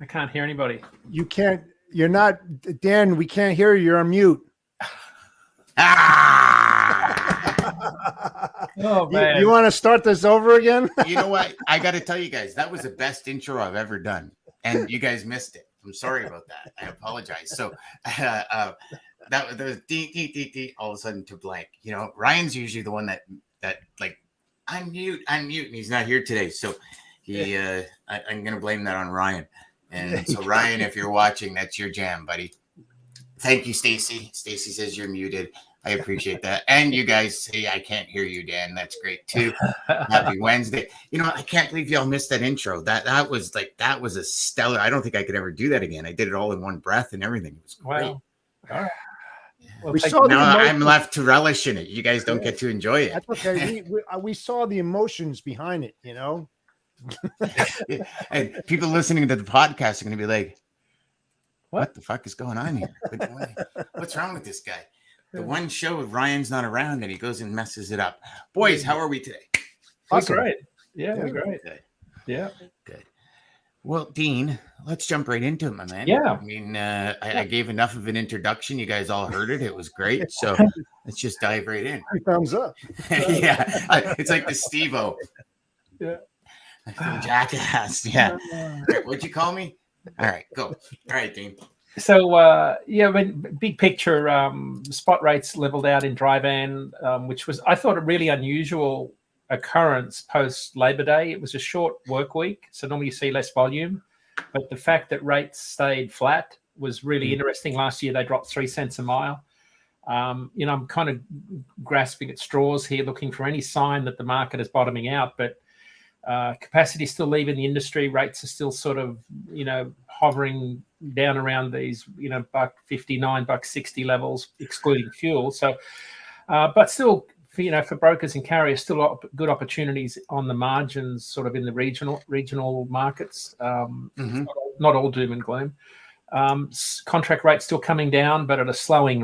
I can't hear anybody. You can't. You're not, Dan. We can't hear you. You're on mute. Oh man! You want to start this over again? You know what? I got to tell you guys, that was the best intro I've ever done, and you guys missed it. I'm sorry about that. I apologize. So that was dee, all of a sudden to blank. You know, Ryan's usually the one that like unmute, and he's not here today. So I'm gonna blame that on Ryan. And so Ryan, if you're watching, that's your jam, buddy. Thank you, Stacy. Stacy says you're muted. I appreciate that. And you guys say I can't hear you, Dan. That's great too. Happy Wednesday. You know, I can't believe y'all missed that intro. That was a stellar. I don't think I could ever do that again. I did it all in one breath and everything. It was great. Wow. All right. Well, we saw now I'm left to relish in it. You guys don't get to enjoy it. That's okay. We saw the emotions behind it, you know. And people listening to the podcast are going to be like, what the fuck is going on here? What's wrong with this guy? The one show with Ryan's not around and he goes and messes it up. Boys, how are we today? Awesome. We're great. Yeah, we're great. Good. Yeah. Good. Well, Dean, let's jump right into it, my man. Yeah. I mean, I gave enough of an introduction. You guys all heard it. It was great. So let's just dive right in. Thumbs up. Yeah. It's like the Steve-O. Yeah. From Jackass. Yeah. What'd you call me? All right, go. All right, Dean. So, I mean, big picture, spot rates leveled out in dry van, which was, I thought, a really unusual occurrence post Labor Day. It was a short work week, so normally you see less volume. But the fact that rates stayed flat was really interesting. Last year, they dropped 3 cents a mile. You know, I'm kind of grasping at straws here, looking for any sign that the market is bottoming out, but capacity is still leaving the industry. Rates are still sort of, you know, hovering down around these, you know, $1.59, $1.60 levels, excluding fuel. So, but still, you know, for brokers and carriers, still good opportunities on the margins, sort of in the regional markets. Not all doom and gloom. Contract rates still coming down, but at a slowing.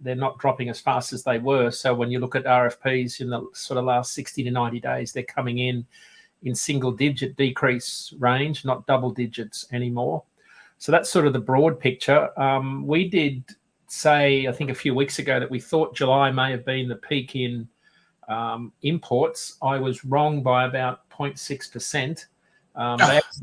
They're not dropping as fast as they were. So when you look at RFPs in the sort of last 60 to 90 days, they're coming in single digit decrease range, not double digits anymore. So that's sort of the broad picture. We did say, I think a few weeks ago, that we thought July may have been the peak in imports. I was wrong by about 0.6%.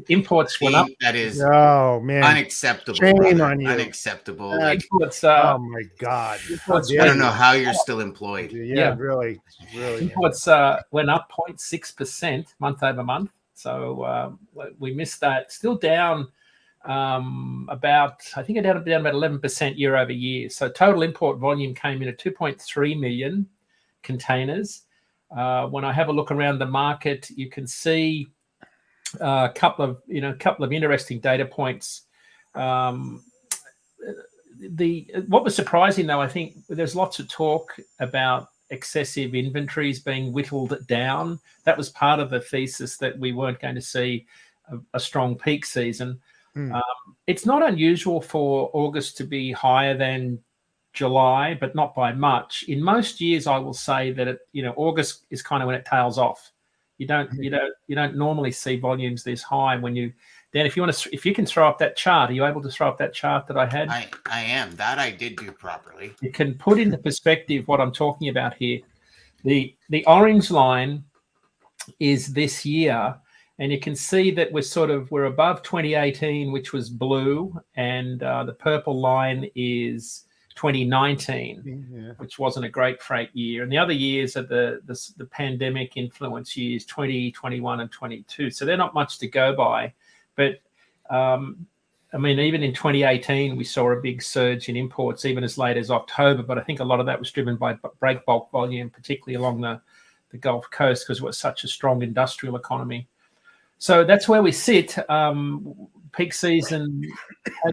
Imports went up. That is unacceptable. Shame on you. Unacceptable. Imports, oh my God! I don't know how you're still employed. Yeah. Really. Imports went up 0.6% month over month. So we missed that. Still down about 11% year over year. So total import volume came in at 2.3 million containers. When I have a look around the market, you can see a couple of interesting data points. What was surprising, though, I think there's lots of talk about excessive inventories being whittled down. That was part of the thesis that we weren't going to see a strong peak season. It's not unusual for August to be higher than July, but not by much. In most years, I will say that August is kind of when it tails off. You don't normally see volumes this high when you. Dan, if you can throw up that chart, are you able to throw up that chart that I had? I am. That I did do properly. You can put into perspective what I'm talking about here. The orange line is this year, and you can see that we're above 2018, which was blue, and the purple line is 2019, which wasn't a great freight year. And the other years are the pandemic influence years, 20, 21, and 22. So they're not much to go by. But even in 2018, we saw a big surge in imports, even as late as October. But I think a lot of that was driven by break bulk volume, particularly along the Gulf Coast, because it was such a strong industrial economy. So that's where we sit. Peak season, I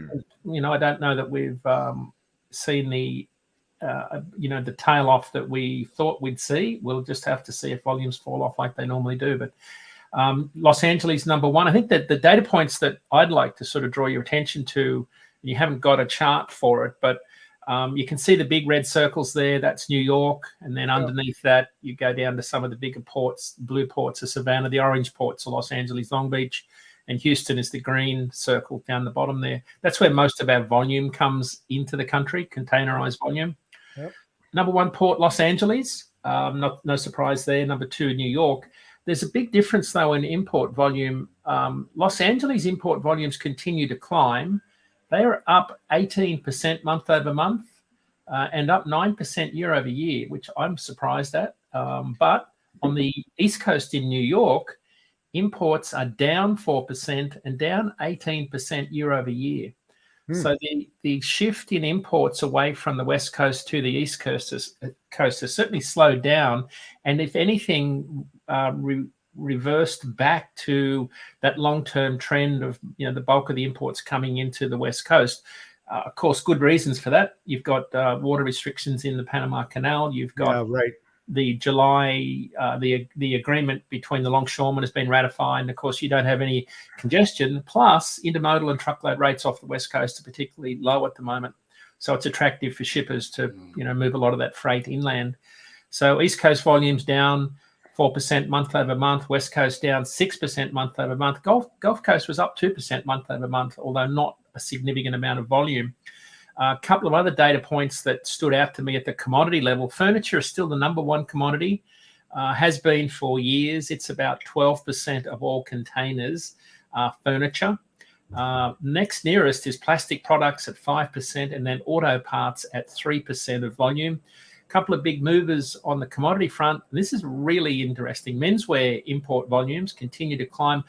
don't know that we've seen the tail off that we thought we'd see. We'll just have to see if volumes fall off like they normally do. But Los Angeles number one. I think that the data points that I'd like to sort of draw your attention to, and you haven't got a chart for it, but you can see the big red circles there. That's New York. And then underneath that, you go down to some of the bigger ports. Blue ports are Savannah. The orange ports are Los Angeles, Long Beach. And Houston is the green circle down the bottom there. That's where most of our volume comes into the country, containerized volume. Yep. Number one port, Los Angeles. No surprise there. Number two, New York. There's a big difference, though, in import volume. Los Angeles import volumes continue to climb. They are up 18% month over month and up 9% year over year, which I'm surprised at. But on the East Coast in New York, imports are down 4% and down 18% year over year. So the shift in imports away from the West Coast to the East Coast has certainly slowed down. And if anything, reversed back to that long-term trend of the bulk of the imports coming into the West Coast. Of course, good reasons for that. You've got water restrictions in the Panama Canal. You've got the July, the agreement between the longshoremen has been ratified. And of course, you don't have any congestion. Plus, intermodal and truckload rates off the West Coast are particularly low at the moment. So it's attractive for shippers to move a lot of that freight inland. So East Coast volumes down 4% month over month. West Coast down 6% month over month. Gulf Coast was up 2% month over month, although not a significant amount of volume. A couple of other data points that stood out to me at the commodity level. Furniture is still the number one commodity, has been for years. It's about 12% of all containers are furniture. Next nearest is plastic products at 5%, and then auto parts at 3% of volume. A couple of big movers on the commodity front. This is really interesting. Menswear import volumes continue to climb.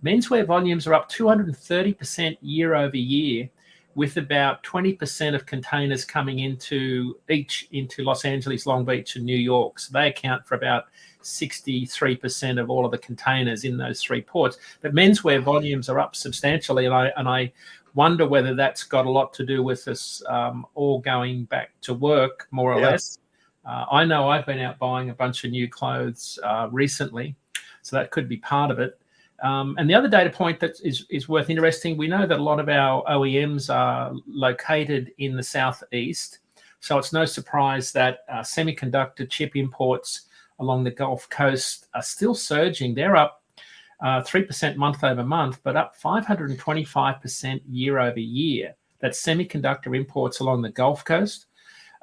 Menswear volumes are up 230% year over year, with about 20% of containers coming into Los Angeles, Long Beach, and New York. So they account for about 63% of all of the containers in those three ports. But menswear volumes are up substantially, and I wonder whether that's got a lot to do with us all going back to work, more or less. I know I've been out buying a bunch of new clothes recently, so that could be part of it. And the other data point that is worth interesting, we know that a lot of our OEMs are located in the Southeast. So it's no surprise that semiconductor chip imports along the Gulf Coast are still surging. They're up 3% month over month, but up 525% year over year. That's semiconductor imports along the Gulf Coast.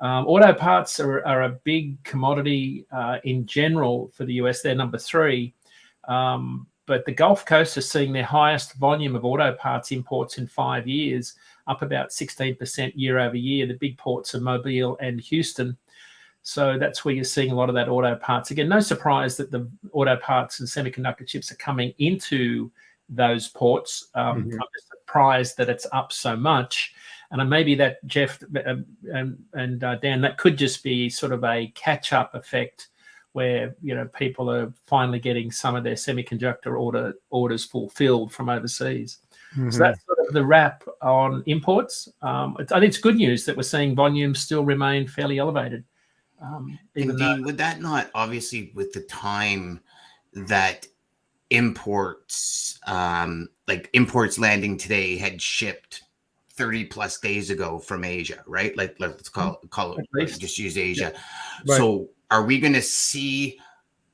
Auto parts are a big commodity in general for the US. They're number three. But the Gulf Coast is seeing their highest volume of auto parts imports in 5 years, up about 16% year over year. The big ports are Mobile and Houston. So that's where you're seeing a lot of that auto parts. Again, no surprise that the auto parts and semiconductor chips are coming into those ports. I'm just surprised that it's up so much. And maybe that, Jeff and Dan, that could just be sort of a catch-up effect where people are finally getting some of their semiconductor orders fulfilled from overseas. So that's sort of the wrap on imports. I think it's good news that we're seeing volumes still remain fairly elevated. Even And though, Dean, would that not, obviously, with the time that imports, like imports landing today, had shipped 30 plus days ago from Asia, right? Like, let's call at it, least, just use Asia. Right. So are we going to see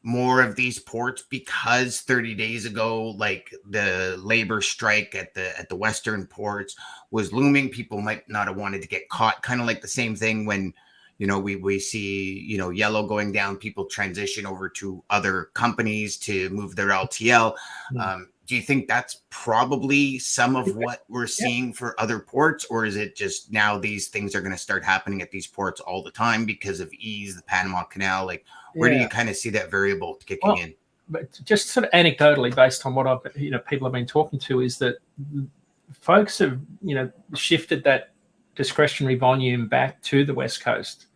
more of these ports because 30 days ago, like the labor strike at the Western ports was looming? People might not have wanted to get caught, kind of like the same thing when, we see, yellow going down, people transition over to other companies to move their LTL. Do you think that's probably some of what we're seeing for other ports, or is it just now these things are going to start happening at these ports all the time because of ease, the Panama Canal? Like, where do you kind of see that variable kicking in? But just sort of anecdotally, based on what people have been talking to, is that folks have, shifted that discretionary volume back to the West Coast.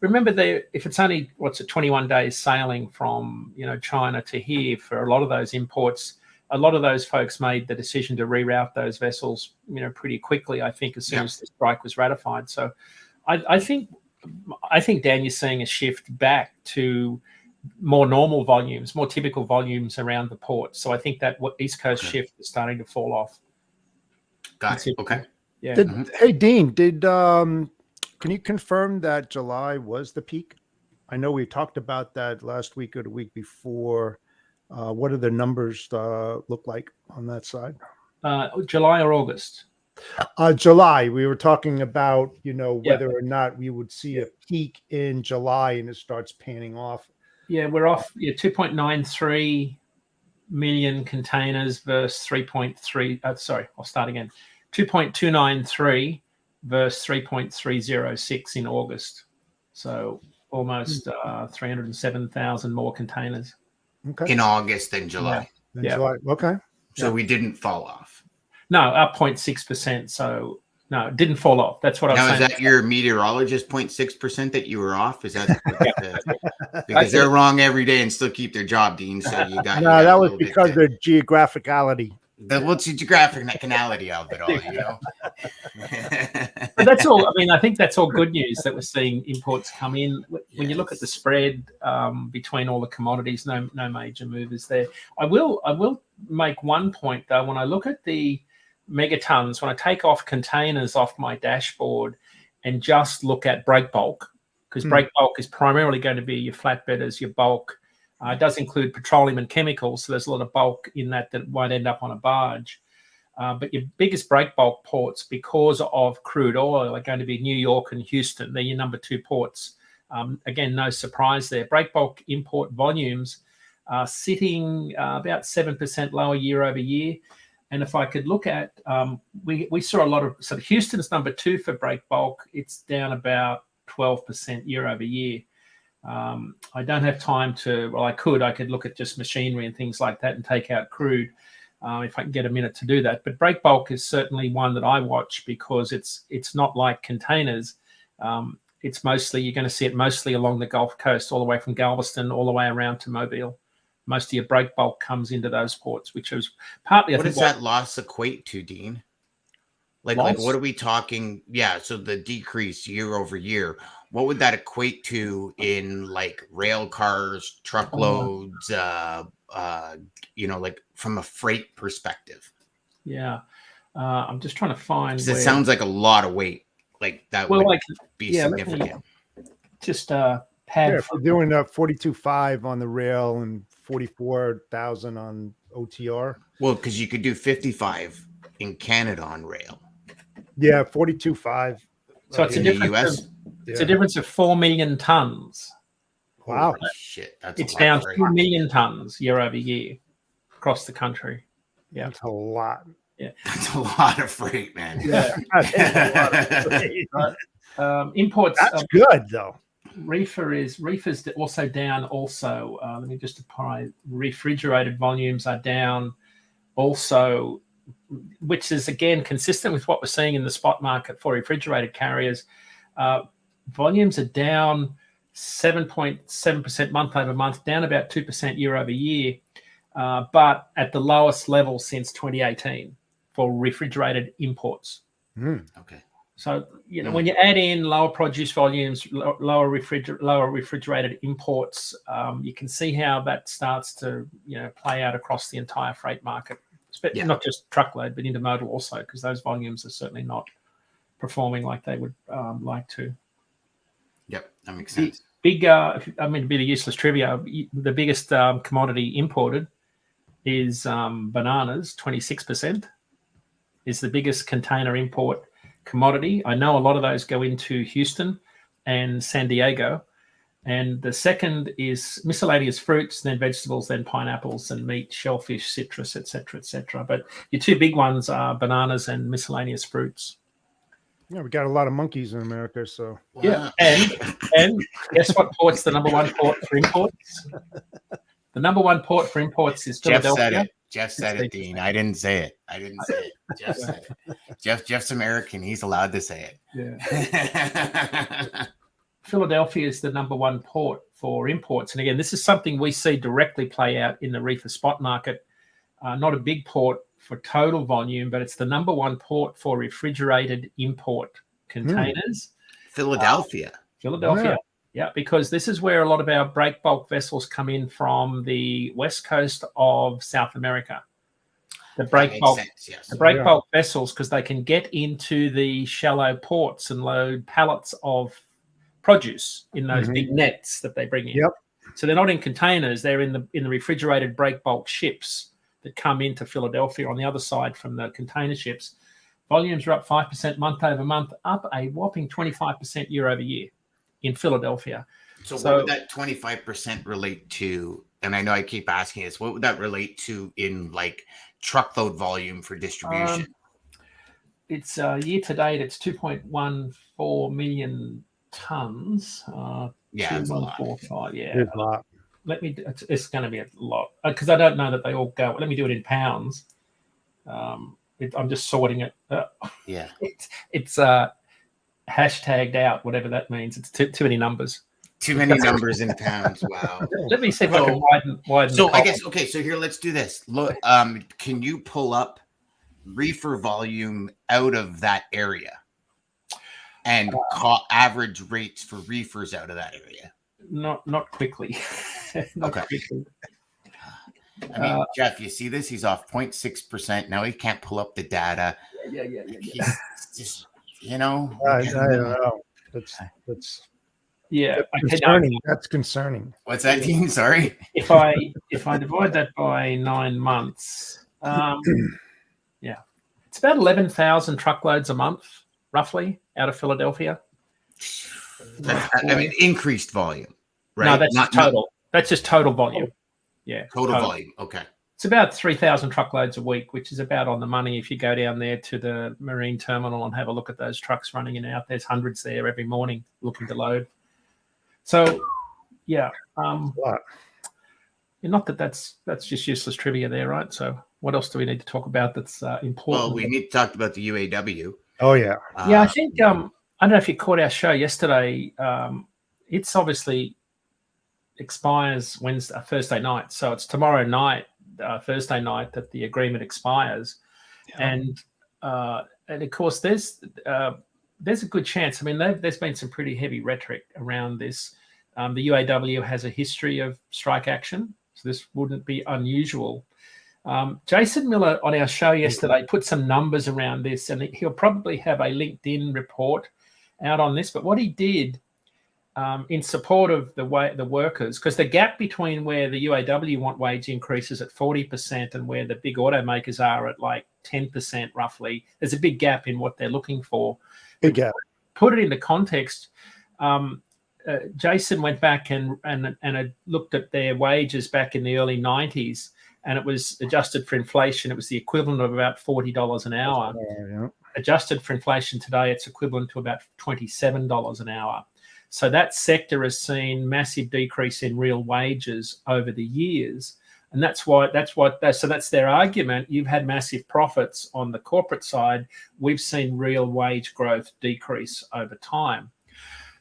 Remember, if it's only 21 days sailing from China to here for a lot of those imports, a lot of those folks made the decision to reroute those vessels, pretty quickly. I think as soon as the strike was ratified. So, I think Dan, you're seeing a shift back to more normal volumes, more typical volumes around the port. So I think that East Coast shift is starting to fall off. Got it. Okay. Yeah. Hey, Dean, can you confirm that July was the peak? I know we talked about that last week or the week before. What do the numbers look like on that side? July or August? July. We were talking about, whether or not we would see a peak in July and it starts panning off. Yeah, we're off 2.93 million containers versus 3.3. Sorry, I'll start again. 2.293 versus 3.306 in August. So almost 307,000 more containers. Okay. In August than July. July. Okay. So we didn't fall off. No, up 0.6%. So no, it didn't fall off. That's what I was saying. Now, is that your meteorologist 0.6% that you were off? Is that because they're wrong every day and still keep their job, Dean? So you got that was because of their geographicality. What's the geographicality of it all, But that's all. I mean, I think that's all good news that we're seeing imports come in. When you look at the spread between all the commodities, no major movers there. I will make one point though. When I look at the megatons, when I take off containers off my dashboard and just look at break bulk, because break bulk is primarily going to be your flatbedders, your bulk. It does include petroleum and chemicals, so there's a lot of bulk in that won't end up on a barge. But your biggest break bulk ports, because of crude oil, are going to be New York and Houston. They're your number two ports. Again, no surprise there. Break bulk import volumes are sitting about 7% lower year over year. And if I could look at, we saw a lot of, so Houston's number two for break bulk. It's down about 12% year over year. I don't have time I could look at just machinery and things like that and take out crude if I can get a minute to do that. But break bulk is certainly one that I watch because it's not like containers. It's mostly, you're going to see it mostly along the Gulf Coast, all the way from Galveston, all the way around to Mobile. Most of your break bulk comes into those ports, which is partly, what does that loss equate to, Dean? Like what are we talking? Yeah, so the decrease year over year, what would that equate to in like rail cars, truckloads, like from a freight perspective? Yeah. I'm just trying to find. It sounds like a lot of weight. Like that would be significant. Just pad. We're doing 42.5 on the rail and 44,000 on OTR. Well, because you could do 55 in Canada on rail. Yeah, 42.5. So it's a difference. It's a difference of 4 million tons. Wow, shit! It's down 2 million tons year over year across the country. Yeah, that's a lot. Yeah, that's a lot of freight, man. Yeah, imports. That's good though. Reefer's also down. Also, let me just apply. Refrigerated volumes are down. Also, which is again consistent with what we're seeing in the spot market for refrigerated carriers. Volumes are down 7.7% month over month, down about 2% year over year, but at the lowest level since 2018 for refrigerated imports. Okay. So, when you add in lower produce volumes, lower refrigerated imports, you can see how that starts to, play out across the entire freight market, not just truckload, but intermodal also, because those volumes are certainly not performing like they would like to. Yep, that makes sense. A bit of useless trivia. The biggest commodity imported is bananas, 26%. Is the biggest container import commodity. I know a lot of those go into Houston and San Diego. And the second is miscellaneous fruits, then vegetables, then pineapples and meat, shellfish, citrus, etc., etc. But your two big ones are bananas and miscellaneous fruits. Yeah, we got a lot of monkeys in America, so yeah. And guess what port's the number one port for imports? The number one port for imports is Philadelphia. Jeff said it, Dean. I didn't say it. Jeff said it. Jeff's American. He's allowed to say it. Yeah. Philadelphia is the number one port for imports. And again, this is something we see directly play out in the reefer spot market. Not a big port for total volume, but it's the number one port for refrigerated import containers. Philadelphia. Yeah, because this is where a lot of our break bulk vessels come in from the west coast of South America. The break bulk, bulk vessels, because they can get into the shallow ports and load pallets of produce in those big nets that they bring in. Yep. So they're not in containers; they're in the refrigerated break bulk ships that come into Philadelphia on the other side from the container ships. Volumes are up 5% month over month, up a whopping 25% year over year in Philadelphia. So what would that 25% relate to? And I know I keep asking this, what would that relate to in like truckload volume for distribution? It's year to date, it's 2.14 million tons. It's a lot. 2.145, yeah. It's a lot. It's going to be a lot because I don't know that they all go. Let me do it in pounds. I'm just sorting it. It's hashtagged out, whatever that means. It's too many numbers. Too many numbers in pounds. Wow. Let me see if I can widen. So I guess so here, let's do this. Look, can you pull up reefer volume out of that area and average rates for reefers out of that area? Not quickly. Quickly. I mean, Jeff, you see this? He's off 0.6%. Now he can't pull up the data. Yeah. He's just, I don't know. That's concerning. That's concerning. What's that, Dean? Sorry. If I divide that by 9 months, it's about 11,000 truckloads a month, roughly, out of Philadelphia. Increased volume, right? No, that's total. That's just total volume. Yeah. Total volume. Okay. It's about 3,000 truckloads a week, which is about on the money if you go down there to the marine terminal and have a look at those trucks running in and out. There's hundreds there every morning looking to load. So, not that's just useless trivia there, right? So what else do we need to talk about that's important? Well, we need to talk about the UAW. Oh, yeah. I think, I don't know if you caught our show yesterday. It's obviously expires Thursday night. So it's tomorrow night, Thursday night, that the agreement expires. Yeah. And of course, there's a good chance. I mean, there's been some pretty heavy rhetoric around this. The UAW has a history of strike action, so this wouldn't be unusual. Jason Miller on our show yesterday put some numbers around this, and he'll probably have a LinkedIn report out on this. But what he did in support of the workers, because the gap between where the UAW want wage increases at 40% and where the big automakers are at like 10% roughly, there's a big gap in what they're looking for. Big gap. Put it into context. Jason went back and had looked at their wages back in the early 90s, and it was adjusted for inflation. It was the equivalent of about $40 an hour. Yeah. Adjusted for inflation today, it's equivalent to about $27 an hour. So that sector has seen massive decrease in real wages over the years. And that's their argument. You've had massive profits on the corporate side. We've seen real wage growth decrease over time.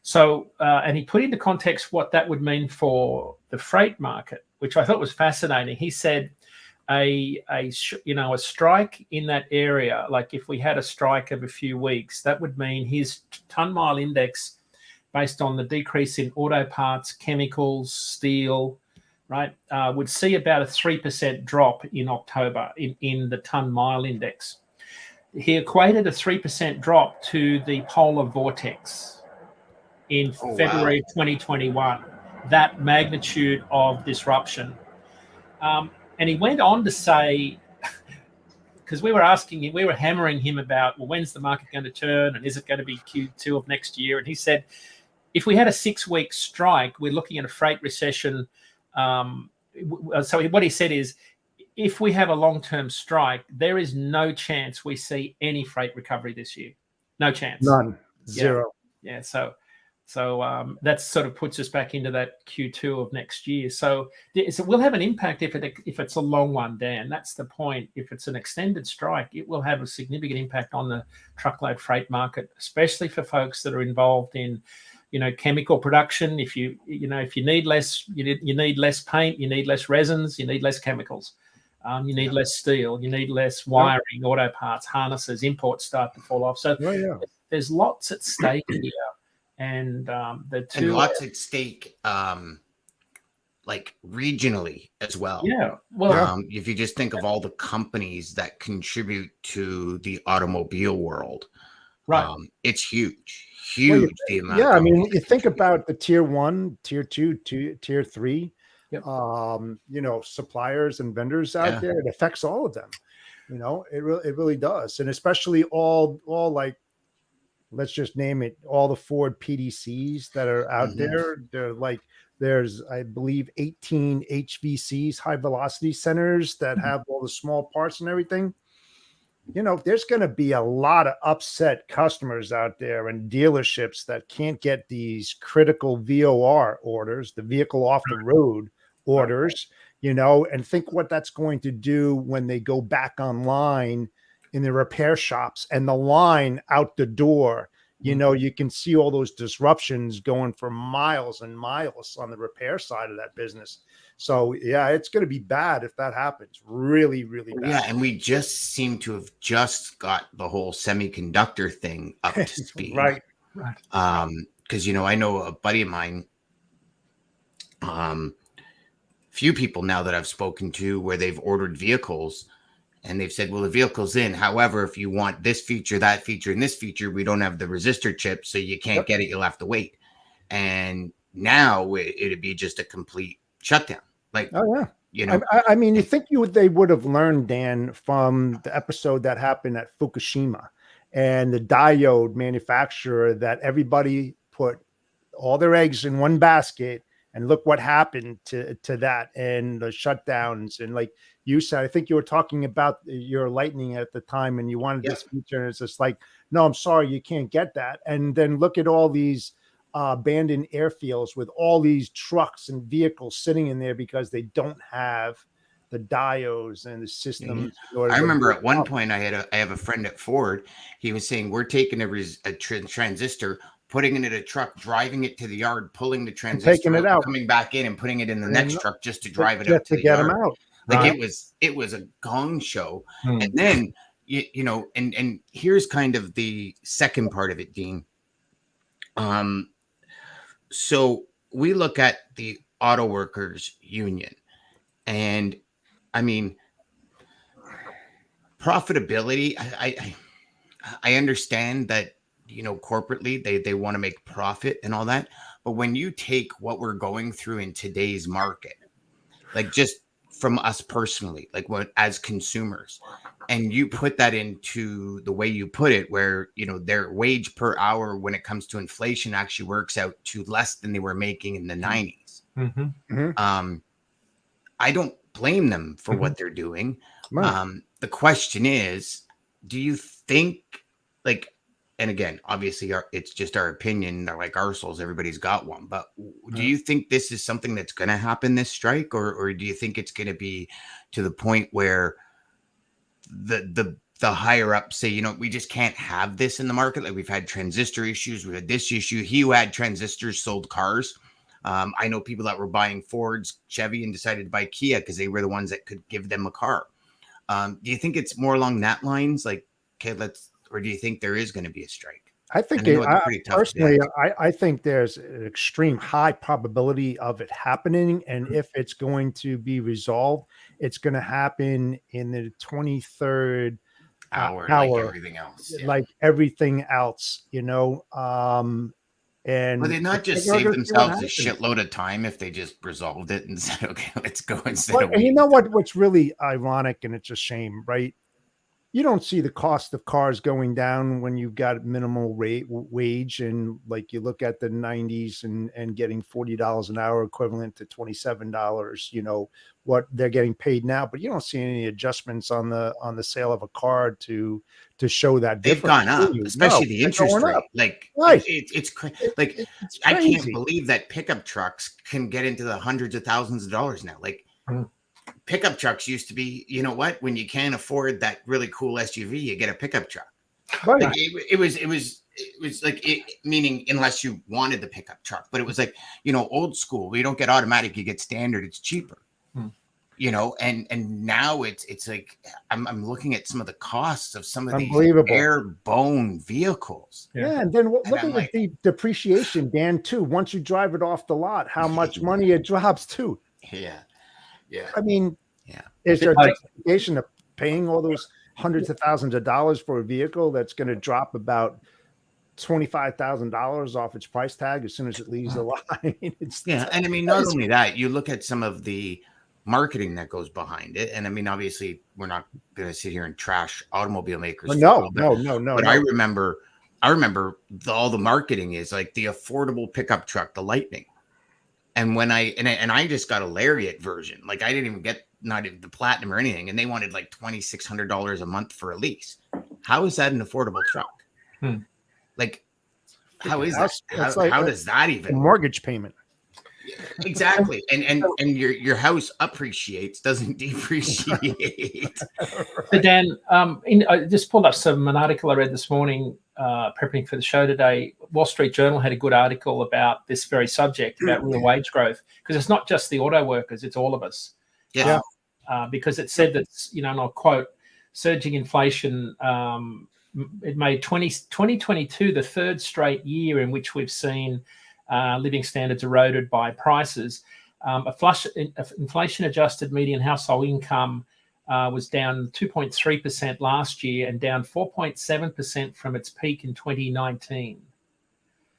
So, and he put into context what that would mean for the freight market, which I thought was fascinating. He said, a strike in that area, like if we had a strike of a few weeks, that would mean his ton mile index, based on the decrease in auto parts, chemicals, steel, right, would see about a 3% drop in October in the ton mile index. He equated a 3% drop to the polar vortex in February 2021, that magnitude of disruption. And he went on to say, because we were hammering him about, well, when's the market going to turn, and is it going to be Q2 of next year? And he said, if we had a 6-week strike, we're looking at a freight recession. So what he said is, if we have a long-term strike, there is no chance we see any freight recovery this year. No chance. None. Zero. Yeah. So that sort of puts us back into that Q2 of next year. So it will have an impact if it's a long one, Dan. That's the point. If it's an extended strike, it will have a significant impact on the truckload freight market, especially for folks that are involved in, chemical production. If you need less, you need less paint, you need less resins, you need less chemicals. You need less steel, you need less wiring, auto parts, harnesses, imports start to fall off. So there's lots at stake here. And lots at stake, like regionally as well. Yeah. Well, if you just think of all the companies that contribute to the automobile world, right? It's huge. The amount. Yeah, I mean, you think about the tier 1, tier 2, tier 3. Yep. Suppliers and vendors out there. It affects all of them. It really does, and especially all like, let's just name it, all the Ford PDCs that are out there. They're like, there's, I believe, 18 HVCs, high velocity centers, that have all the small parts and everything. There's going to be a lot of upset customers out there and dealerships that can't get these critical VOR orders, the vehicle off the road orders, and think what that's going to do when they go back online in the repair shops and the line out the door. You can see all those disruptions going for miles and miles on the repair side of that business. So yeah, it's going to be bad if that happens. Really, really bad. Yeah, and we just seem to have just got the whole semiconductor thing up to speed. Right. Because I know a buddy of mine, few people now that I've spoken to where they've ordered vehicles and they've said, well, the vehicle's in. However, if you want this feature, that feature, and this feature, we don't have the resistor chip, so you can't get it. You'll have to wait. And now it'd be just a complete shutdown. Like, I mean, you think they would have learned, Dan, from the episode that happened at Fukushima and the diode manufacturer, that everybody put all their eggs in one basket, and look what happened to that, and the shutdowns. And like you said, I think you were talking about your Lightning at the time, and you wanted this feature, and it's just like, no, I'm sorry, you can't get that. And then look at all these abandoned airfields with all these trucks and vehicles sitting in there because they don't have the diodes and the systems. I remember at one point I have a friend at Ford. He was saying, we're taking a transistor, putting it in a truck, driving it to the yard, pulling the transistor, taking it out, coming back in and putting it in the next truck just to drive it out to the get yard. them out. Like it was a gong show. And then and here's kind of the second part of it, Dean. So we look at the auto workers union, and I mean, profitability. I understand that, corporately they want to make profit and all that, but when you take what we're going through in today's market, like just from us personally, like what as consumers, and you put that into the way you put it, where their wage per hour when it comes to inflation actually works out to less than they were making in the 90s. I don't blame them for what they're doing. The question is, do you think, like, and again, obviously it's just our opinion, they're like our souls, everybody's got one, but do you think this is something that's going to happen, this strike, or do you think it's going to be to the point where the higher up say, we just can't have this in the market? Like, we've had transistor issues, we had this issue. He who had transistors sold cars. I know people that were buying Fords, Chevy, and decided to buy Kia because they were the ones that could give them a car. Do you think it's more along that lines? Like, okay, or do you think there is going to be a strike? I think personally, I think there's an extreme high probability of it happening. And if it's going to be resolved, it's going to happen in the 23rd hour. Like everything else. Yeah. Like everything else, and would they not just save themselves a shitload of time if they just resolved it and said, okay, let's go instead of and you know what's really ironic, and it's a shame, right? You don't see the cost of cars going down when you've got minimal wage, and like you look at the 90s and getting $40 an hour equivalent to $27, what they're getting paid now, but you don't see any adjustments on the sale of a car to show that they've gone up, especially the interest rate. Like, right. It's crazy. I can't believe that pickup trucks can get into the hundreds of thousands of dollars now. Like, pickup trucks used to be, you know what? When you can't afford that really cool SUV, you get a pickup truck. Right. Like it was like meaning unless you wanted the pickup truck, but it was like, old school. We don't get automatic, you get standard. It's cheaper. And now it's like I'm looking at some of the costs of some of these bare-bone vehicles. Yeah, and then look at the depreciation, Dan. Too. Once you drive it off the lot, how much money it drops too. Yeah. Yeah. I mean, is there a justification of paying all those hundreds of thousands of dollars for a vehicle that's going to drop about $25,000 off its price tag as soon as it leaves the line? And I mean, not only that, you look at some of the marketing that goes behind it, and I mean, obviously, we're not going to sit here and trash automobile makers. No. But I remember all the marketing is like the affordable pickup truck, the Lightning. And when I just got a Lariat version, like I didn't even get not even the Platinum or anything, and they wanted like $2,600 a month for a lease. How is that an affordable truck? Like, how is that? How does that even mortgage payment? Exactly, and your house appreciates, doesn't depreciate. So Dan, I just pulled up an article I read this morning, prepping for the show today. Wall Street Journal had a good article about this very subject, about real wage growth, because it's not just the auto workers, it's all of us. Yeah. Because it said that, and I'll quote, surging inflation, it made 2022 the third straight year in which we've seen living standards eroded by prices. Inflation-adjusted median household income was down 2.3% last year and down 4.7% from its peak in 2019.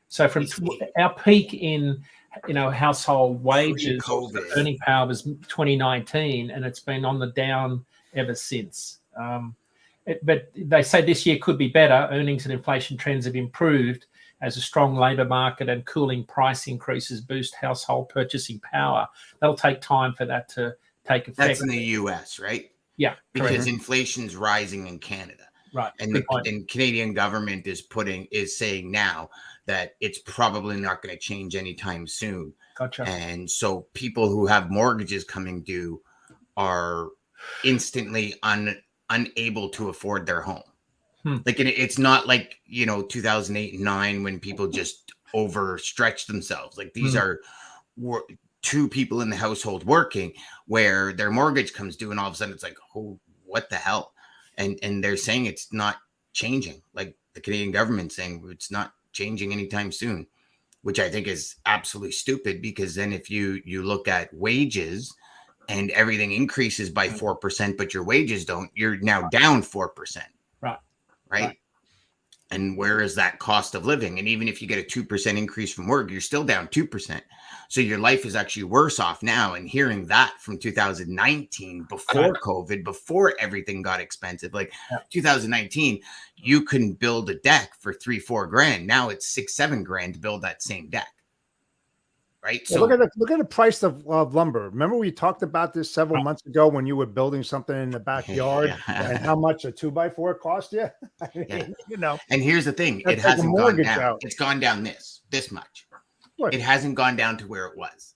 So from our peak in household wages, earning power was 2019, and it's been on the down ever since. But they say this year could be better. Earnings and inflation trends have improved as a strong labour market and cooling price increases boost household purchasing power. That'll take time for that to take effect. That's in the US, right? Yeah. Because inflation's rising in Canada. Right. And the Canadian government is saying now that it's probably not going to change anytime soon. Gotcha. And so people who have mortgages coming due are instantly unable to afford their home. Like, it's not like, 2008 and 9 when people just overstretched themselves. Like, these are two people in the household working where their mortgage comes due and all of a sudden it's like, oh, what the hell? And they're saying it's not changing. Like, the Canadian government saying it's not changing anytime soon, which I think is absolutely stupid, because then if you look at wages and everything increases by 4%, but your wages don't, you're now down 4%. Right. And where is that cost of living? And even if you get a 2% increase from work, you're still down 2%. So your life is actually worse off now. And hearing that from 2019, before COVID, before everything got expensive, 2019, you can build a deck for $3-4 grand. Now it's $6-7 grand to build that same deck. Right. So look at the price of lumber. Remember we talked about this several months ago when you were building something in the backyard and how much a 2x4 cost you. And here's the thing: it hasn't gone down. It's gone down this much. It hasn't gone down to where it was,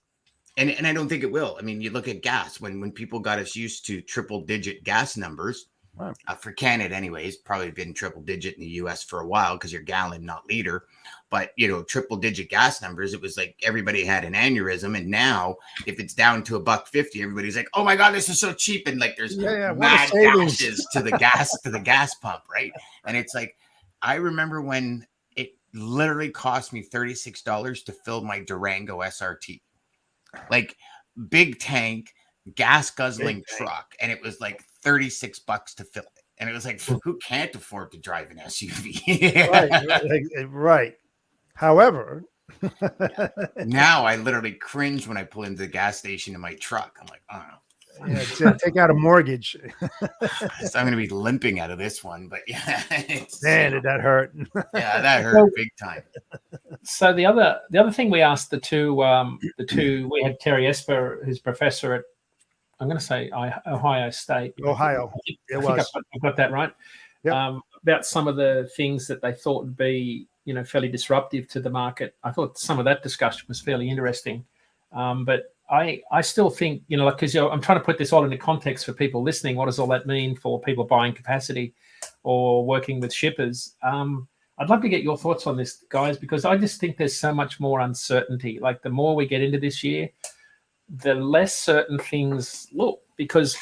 and I don't think it will. I mean, you look at gas. When people got us used to triple-digit gas numbers, Wow. For Canada anyways, probably been triple digit in the US for a while because you're gallon, not liter. But, triple digit gas numbers, it was like everybody had an aneurysm. And now if it's down to $1.50, everybody's like, oh my God, this is so cheap. And like there's What a mad savings. dashes to the gas pump, right? And it's like, I remember when it literally cost me $36 to fill my Durango SRT. Like big tank, gas guzzling truck, and it was like $36 to fill it. And it was like, who can't afford to drive an SUV? Right. However, now I literally cringe when I pull into the gas station in my truck. I'm like, oh yeah, take out a mortgage. so I'm going to be limping out of this one, but yeah, Man, did that hurt? Yeah, that hurt big time. So the other thing we asked the two we had Terry Esper, who's professor at, I'm going to say Ohio State. Ohio. I think I got that right. Yep. About some of the things that they thought would be, fairly disruptive to the market. I thought some of that discussion was fairly interesting. But I still think, because I'm trying to put this all into context for people listening. What does all that mean for people buying capacity or working with shippers? I'd love to get your thoughts on this, guys, because I just think there's so much more uncertainty. Like the more we get into this year, the less certain things look, because,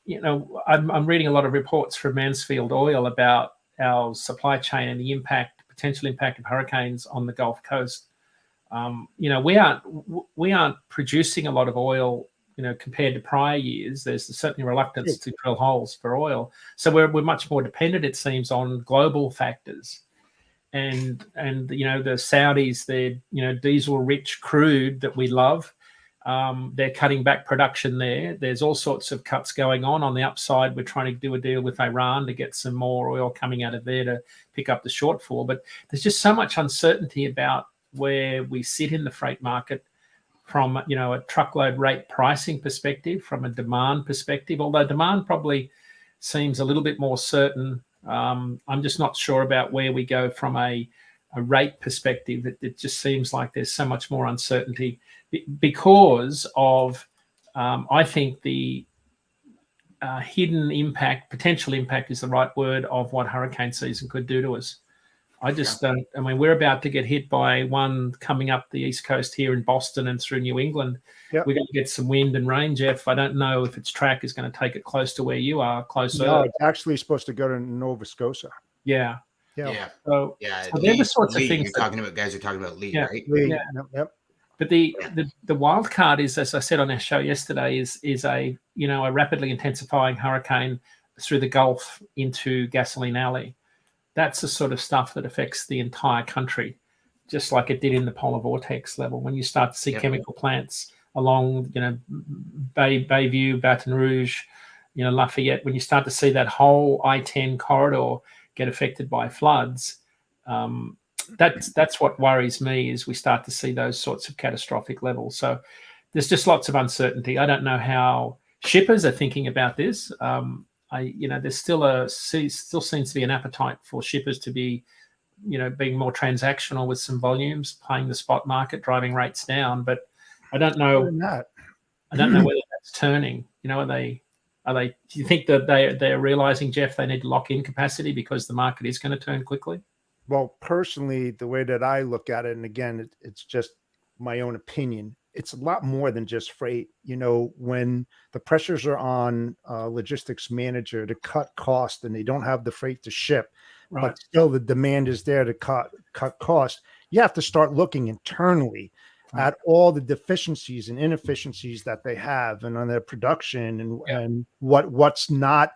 I'm reading a lot of reports from Mansfield Oil about our supply chain and the potential impact of hurricanes on the Gulf Coast. We aren't producing a lot of oil, compared to prior years. There's certainly reluctance to drill holes for oil. So we're much more dependent, it seems, on global factors. And the Saudis, their diesel-rich crude that we love, they're cutting back production there. There's all sorts of cuts going on the upside. We're trying to do a deal with Iran to get some more oil coming out of there to pick up the shortfall. But there's just so much uncertainty about where we sit in the freight market from, a truckload rate pricing perspective, from a demand perspective, although demand probably seems a little bit more certain. I'm just not sure about where we go from a rate perspective. It just seems like there's so much more uncertainty because of, I think, the hidden impact, potential impact is the right word, of what hurricane season could do to us. I just don't. I mean, we're about to get hit by one coming up the East Coast here in Boston and through New England. Yep. We're going to get some wind and rain, Jeff. I don't know if its track is going to take it close to where you are, closer. No, it's actually supposed to go to Nova Scotia. Yeah. So they're the sorts of things you're talking about. Guys are talking about Lee, right? Lee. Yep. But the wild card is, as I said on our show yesterday, is a rapidly intensifying hurricane through the Gulf into Gasoline Alley. That's the sort of stuff that affects the entire country, just like it did in the polar vortex level. When you start to see chemical plants along, Bayview, Baton Rouge, Lafayette, when you start to see that whole I-10 corridor get affected by floods, that's what worries me, is we start to see those sorts of catastrophic levels. So there's just lots of uncertainty. I don't know how shippers are thinking about this. There's still seems to be an appetite for shippers to be, being more transactional with some volumes, playing the spot market, driving rates down. But I don't know. I don't know whether that's turning. Are they? Do you think that they're realizing, Jeff, they need to lock in capacity because the market is going to turn quickly? Well, personally, the way that I look at it, and again, it's just my own opinion, it's a lot more than just freight. When the pressures are on a logistics manager to cut cost and they don't have the freight to ship, right, but still the demand is there to cut cost, you have to start looking internally at all the deficiencies and inefficiencies that they have and on their production and what's not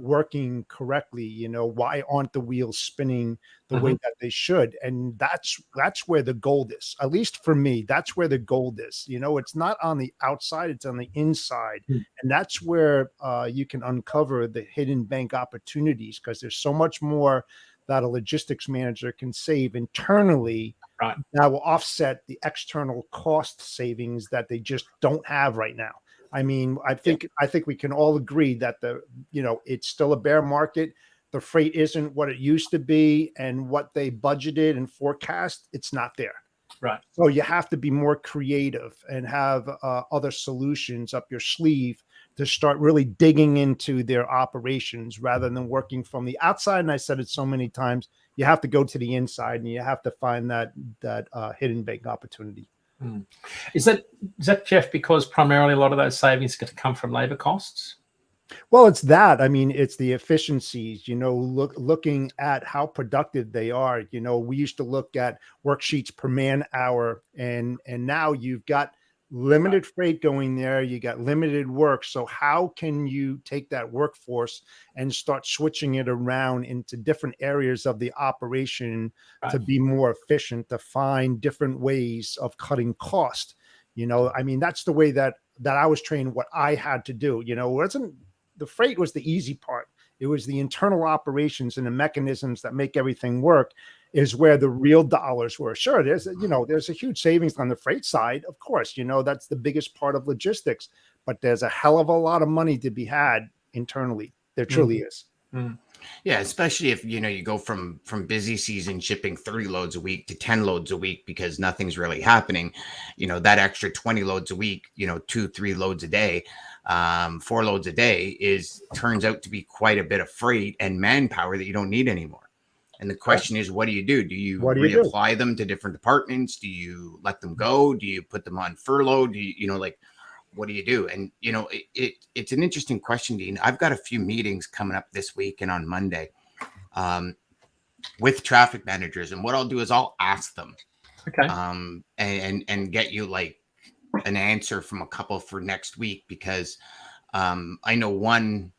working correctly. Why aren't the wheels spinning the way that they should? And that's where the gold is. At least for me, that's where the gold is. It's not on the outside, it's on the inside. And that's where you can uncover the hidden bank opportunities, because there's so much more that a logistics manager can save internally, right, that will offset the external cost savings that they just don't have right now. I mean, I think we can all agree that it's still a bear market. The freight isn't what it used to be, and what they budgeted and forecast, it's not there. Right. So you have to be more creative and have other solutions up your sleeve to start really digging into their operations rather than working from the outside. And I said it so many times, you have to go to the inside and you have to find that hidden bank opportunity. Is that Jeff, because primarily a lot of those savings get to come from labor costs? Well, it's that. I mean, it's the efficiencies, looking at how productive they are. We used to look at worksheets per man hour, and now you've got limited freight going there. You got limited work. So how can you take that workforce and start switching it around into different areas of the operation to be more efficient, to find different ways of cutting cost? I mean, that's the way that I was trained, what I had to do. The freight was the easy part. It was the internal operations and the mechanisms that make everything work is where the real dollars were. Sure, there's a huge savings on the freight side. Of course, that's the biggest part of logistics, but there's a hell of a lot of money to be had internally. There truly is. Yeah, especially if you go from busy season shipping 30 loads a week to 10 loads a week because nothing's really happening. That extra 20 loads a week, 2-3 loads a day, 4 loads a day turns out to be quite a bit of freight and manpower that you don't need anymore. And the question is, what do you do? Do you reapply them to different departments? Do you let them go? Do you put them on furlough? Do you, what do you do? And, it's an interesting question, Dean. I've got a few meetings coming up this week and on Monday with traffic managers. And what I'll do is I'll ask them and get you like an answer from a couple for next week, because I know one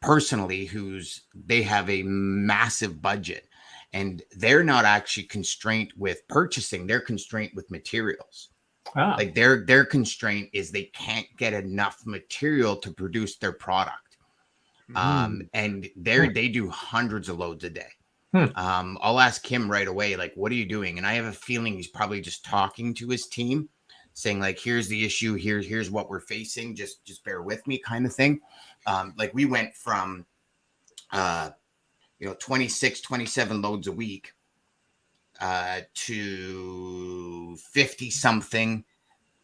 personally they have a massive budget and they're not actually constrained with purchasing. They're constrained with materials. Like their constraint is they can't get enough material to produce their product. And they do hundreds of loads a day. I'll ask him right away, like, what are you doing? And I have a feeling he's probably just talking to his team, saying like, here's the issue, here's what we're facing, just bear with me, kind of thing. Like we went from 26, 27 loads a week to 50 something,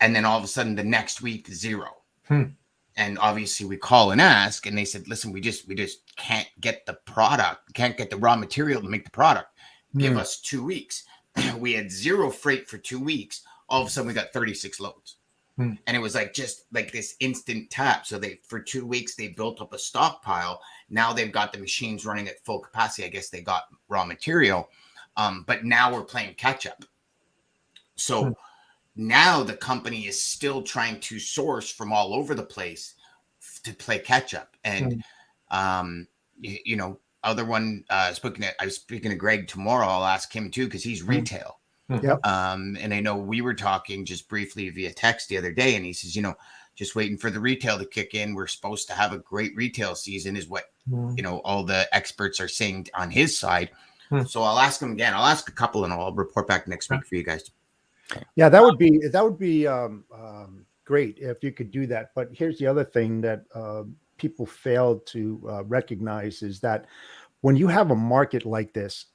and then all of a sudden the next week 0. And obviously we call and ask, and they said, listen, we just can't get the product, can't get the raw material to make the product. Give us 2 weeks. We had 0 freight for 2 weeks. All of a sudden we got 36 loads. And it was just like this instant tap. So for 2 weeks, they built up a stockpile. Now they've got the machines running at full capacity. I guess they got raw material. But now we're playing catch up. So now the company is still trying to source from all over the place to play catch up. And, other one, I was speaking to Greg tomorrow. I'll ask him too, because he's retail. Yep. And I know we were talking just briefly via text the other day, and he says, just waiting for the retail to kick in. We're supposed to have a great retail season is what, all the experts are saying on his side. So I'll ask him again. I'll ask a couple and I'll report back next week for you guys. Yeah, that would be great if you could do that. But here's the other thing that people fail to recognize is that when you have a market like this,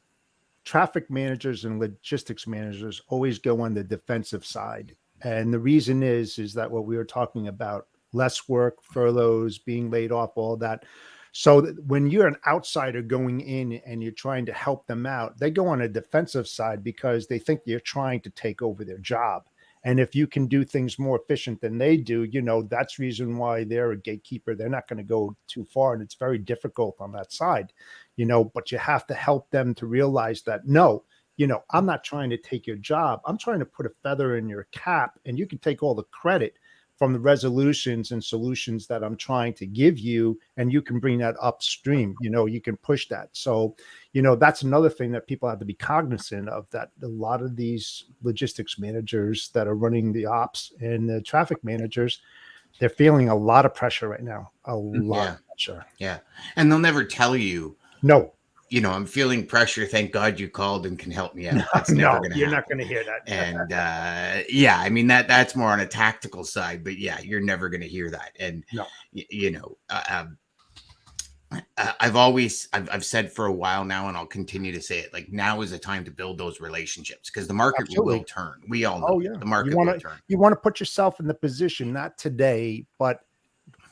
traffic managers and logistics managers always go on the defensive side. And the reason is that what we were talking about, less work, furloughs, being laid off, all that. So when you're an outsider going in and you're trying to help them out, they go on a defensive side because they think you're trying to take over their job. And if you can do things more efficient than they do, that's reason why they're a gatekeeper. They're not going to go too far. And it's very difficult on that side, but you have to help them to realize that, no, I'm not trying to take your job. I'm trying to put a feather in your cap, and you can take all the credit from the resolutions and solutions that I'm trying to give you, and you can bring that upstream. You can push that. So, that's another thing that people have to be cognizant of, that a lot of these logistics managers that are running the ops and the traffic managers, they're feeling a lot of pressure right now. A lot of pressure. Yeah. And they'll never tell you. No. I'm feeling pressure. Thank God you called and can help me out. That's No, never you're not going to hear that. And I mean, that's more on a tactical side, but you're never going to hear that. And, I've said for a while now, and I'll continue to say it, like, now is the time to build those relationships, because the market will turn. We all know the market will turn. You want to put yourself in the position, not today, but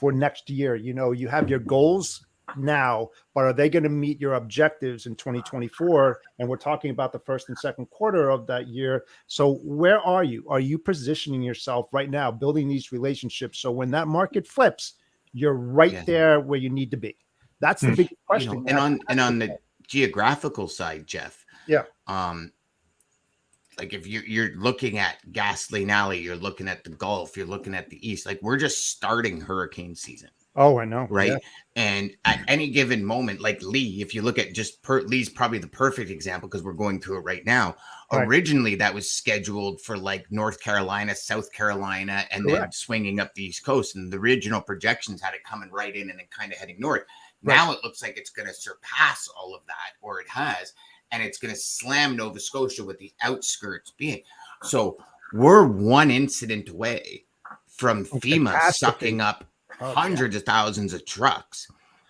for next year? You know, you have your goals now, but are they going to meet your objectives in 2024? And we're talking about the first and second quarter of that year. So where are you? Are you positioning yourself right now, building these relationships, so when that market flips, you're right there where you need to be? That's the big question. You know, and on the geographical side, Jeff, like if you're looking at Gasoline Alley, you're looking at the Gulf, you're looking at the East, like we're just starting hurricane season. Oh, I know. Right. Yeah. And at any given moment, like Lee, if you look at just Lee's probably the perfect example because we're going through it right now. Right. Originally, that was scheduled for like North Carolina, South Carolina, and then swinging up the East Coast. And the original projections had it coming right in and then kind of heading north. Right. Now it looks like it's going to surpass all of that, or it has, and it's going to slam Nova Scotia with the outskirts being. So we're one incident away from FEMA sucking up hundreds of thousands of trucks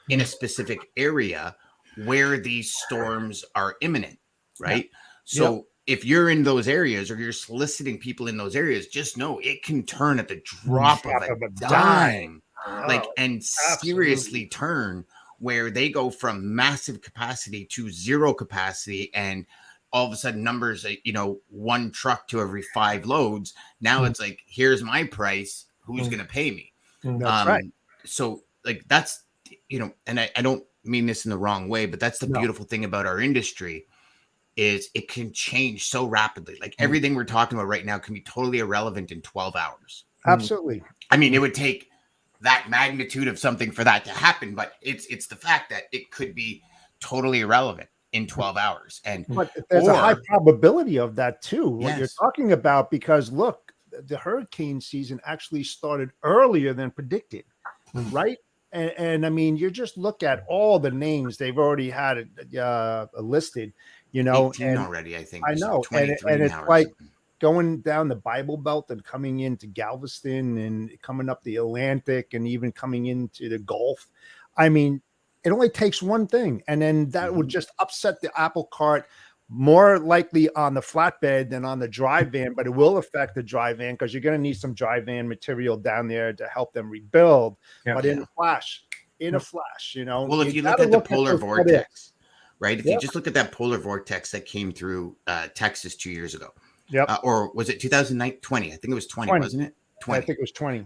in a specific area where these storms are imminent, right? So if you're in those areas or you're soliciting people in those areas, just know it can turn at the drop of a dime, like, and seriously turn where they go from massive capacity to zero capacity, and all of a sudden numbers, you know, one truck to every 5 loads. Now it's like, here's my price. Who's going to pay me? That's right. So like, that's, you know, and I don't mean this in the wrong way, but that's the beautiful thing about our industry is it can change so rapidly. Like everything we're talking about right now can be totally irrelevant in 12 hours. Absolutely. I mean, it would take that magnitude of something for that to happen, but it's the fact that it could be totally irrelevant in 12 hours. And but there's a high probability of that too, what you're talking about, because look, the hurricane season actually started earlier than predicted, right? And I mean, you just look at all the names they've already had listed, you know, 18 and already, I think. I know, and it's like going down the Bible Belt and coming into Galveston and coming up the Atlantic and even coming into the Gulf. I mean, it only takes one thing, and then that would just upset the apple cart, more likely on the flatbed than on the dry van, but it will affect the dry van because you're going to need some dry van material down there to help them rebuild. But in a flash, you know. Well, if you look at the polar vortex, right? If you just look at that polar vortex that came through Texas 2 years ago, or was it 2020? I think it was 20, wasn't it? 20. I think it was 20.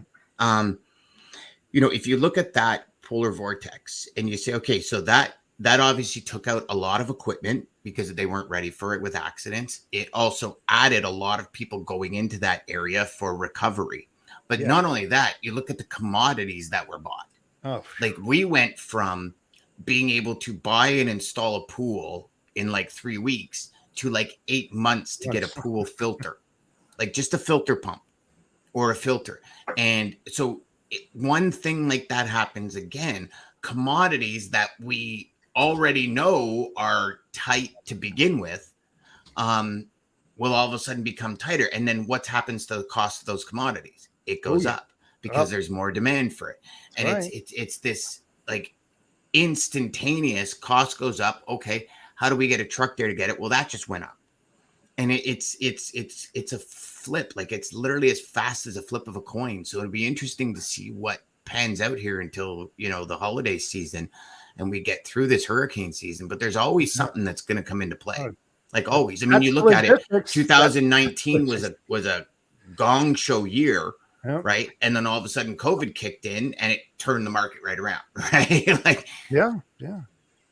You know, if you look at that polar vortex and you say, okay, so that obviously took out a lot of equipment because they weren't ready for it with accidents. It also added a lot of people going into that area for recovery. But not only that, you look at the commodities that were bought. Like we went from being able to buy and install a pool in like 3 weeks to like 8 months to get a pool filter, like just a filter pump or a filter. And so one thing like that happens again, commodities that we already know are tight to begin with, will all of a sudden become tighter. And then what happens to the cost of those commodities? It goes up because there's more demand for it. And it's this like instantaneous cost goes up. Okay, how do we get a truck there to get it? Well, that just went up. And it's a flip, like it's literally as fast as a flip of a coin. So it'll be interesting to see what pans out here until, you know, the holiday season and we get through this hurricane season. But there's always something that's going to come into play, like always. I mean, you look at it, 2019 was a gong show year, right? And then all of a sudden COVID kicked in and it turned the market right around, right? Like,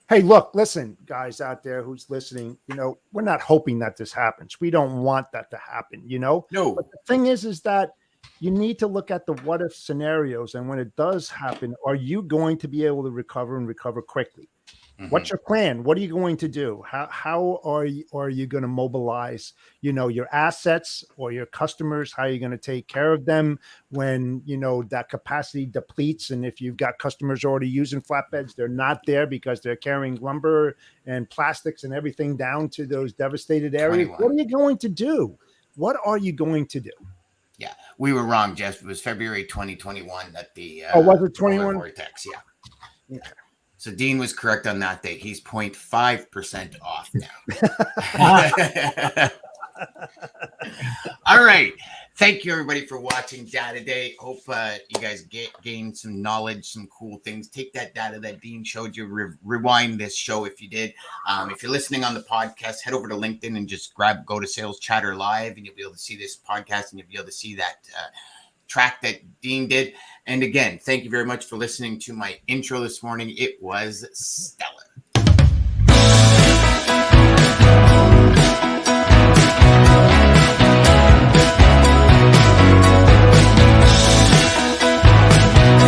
hey, look, listen, guys out there who's listening, you know, we're not hoping that this happens. We don't want that to happen, you know? No. But the thing is that you need to look at the what if scenarios. And when it does happen, are you going to be able to recover and recover quickly? What's your plan? What are you going to do? How are you going to mobilize, you know, your assets or your customers? How are you going to take care of them when, you know, that capacity depletes? And if you've got customers already using flatbeds, they're not there because they're carrying lumber and plastics and everything down to those devastated areas. 21. What are you going to do? What are you going to do? Yeah, we were wrong, Jeff. It was February 2021 that the was it 21? Vortex, okay. So Dean was correct on that date. He's 0.5% off now. All right. Thank you, everybody, for watching Data Day. Hope you guys gain some knowledge, some cool things. Take that data that Dean showed you. Rewind this show if you did. If you're listening on the podcast, head over to LinkedIn and just go to Sales Chatter Live, and you'll be able to see this podcast, and you'll be able to see that track that Dean did. And again, thank you very much for listening to my intro this morning. It was stacked.